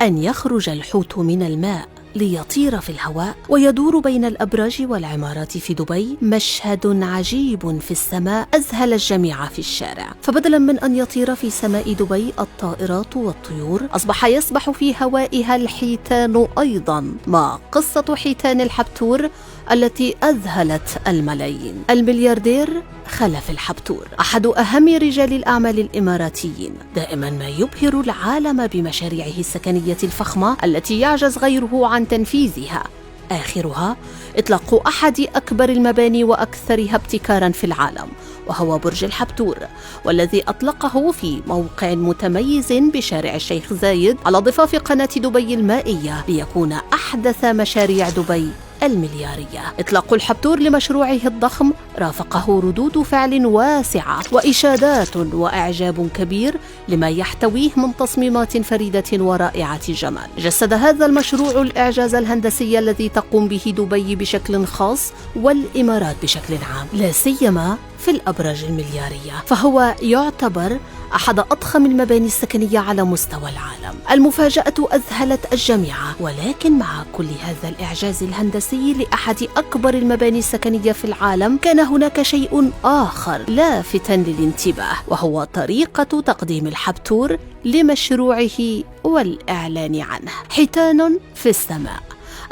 أن يخرج الحوت من الماء ليطير في الهواء ويدور بين الأبراج والعمارات في دبي مشهد عجيب في السماء أذهل الجميع في الشارع. فبدلا من أن يطير في سماء دبي الطائرات والطيور، أصبح يسبح في هوائها الحيتان أيضا. ما قصة حيتان الحبتور التي أذهلت الملايين؟ الملياردير خلف الحبتور أحد أهم رجال الأعمال الإماراتيين، دائما ما يبهر العالم بمشاريعه السكنية الفخمة التي يعجز غيره عن تنفيذها. آخرها إطلاق أحد أكبر المباني وأكثرها ابتكارا في العالم، وهو برج الحبتور، والذي أطلقه في موقع متميز بشارع الشيخ زايد على ضفاف قناة دبي المائية، ليكون أحدث مشاريع دبي المليارية. إطلاق الحبتور لمشروعه الضخم رافقه ردود فعل واسعة وإشادات وإعجاب كبير لما يحتويه من تصميمات فريدة ورائعة الجمال. جسد هذا المشروع الإعجاز الهندسي الذي تقوم به دبي بشكل خاص والإمارات بشكل عام، لا سيما في الأبراج المليارية، فهو يعتبر أحد أضخم المباني السكنية على مستوى العالم. المفاجأة أذهلت الجميع، ولكن مع كل هذا الإعجاز الهندسي لأحد أكبر المباني السكنية في العالم، كان هناك شيء آخر لافتا للانتباه، وهو طريقة تقديم الحبتور لمشروعه والإعلان عنه. حيتان في السماء.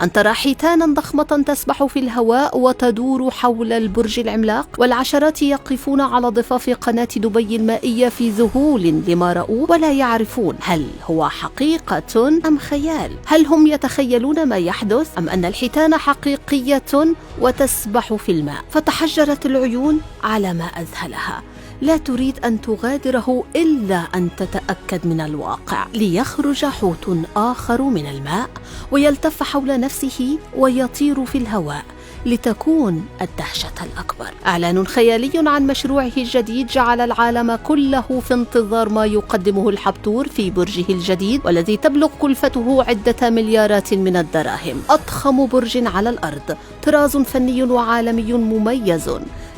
أن ترى حيتانا ضخمة تسبح في الهواء وتدور حول البرج العملاق، والعشرات يقفون على ضفاف قناة دبي المائية في ذهول لما رأوا ولا يعرفون هل هو حقيقة أم خيال. هل هم يتخيلون ما يحدث أم أن الحيتان حقيقية وتسبح في الماء؟ فتحجرت العيون على ما أذهلها، لا تريد أن تغادره إلا أن تتأكد من الواقع. ليخرج حوت آخر من الماء ويلتف حول نفسه ويطير في الهواء لتكون الدهشة الأكبر. إعلان خيالي عن مشروعه الجديد جعل العالم كله في انتظار ما يقدمه الحبتور في برجه الجديد، والذي تبلغ كلفته عدة مليارات من الدراهم. أضخم برج على الأرض، طراز فني وعالمي مميز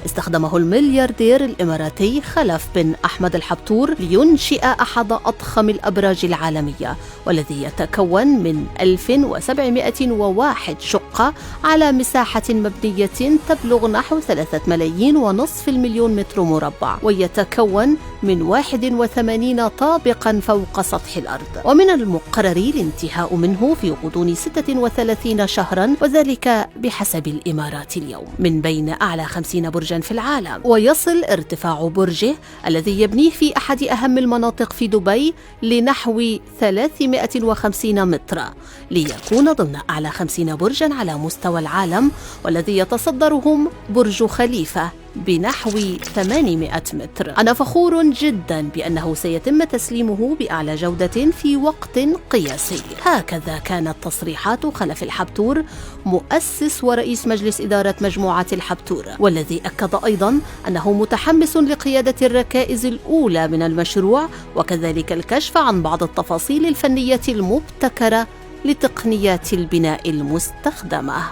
استخدمه الملياردير الإماراتي خلف بن أحمد الحبتور لينشئ أحد أضخم الأبراج العالمية، والذي يتكون من 1701 شقة على مساحة مبنية تبلغ نحو 3.5 مليون متر مربع، ويتكون من 81 طابقا فوق سطح الأرض. ومن المقرر الانتهاء منه في غضون 36 شهرا، وذلك بحسب الإمارات اليوم، من بين أعلى 50 برجا في العالم. ويصل ارتفاع برجه الذي يبنيه في أحد أهم المناطق في دبي لنحو 350 مترا، ليكون ضمن أعلى 50 برجا على مستوى العالم، والذي يتصدرهم برج خليفة بنحو 800 متر. أنا فخور جدا بأنه سيتم تسليمه بأعلى جودة في وقت قياسي. هكذا كانت تصريحات خلف الحبتور، مؤسس ورئيس مجلس إدارة مجموعة الحبتور، والذي أكد أيضا أنه متحمس لقيادة الركائز الأولى من المشروع، وكذلك الكشف عن بعض التفاصيل الفنية المبتكرة لتقنيات البناء المستخدمة.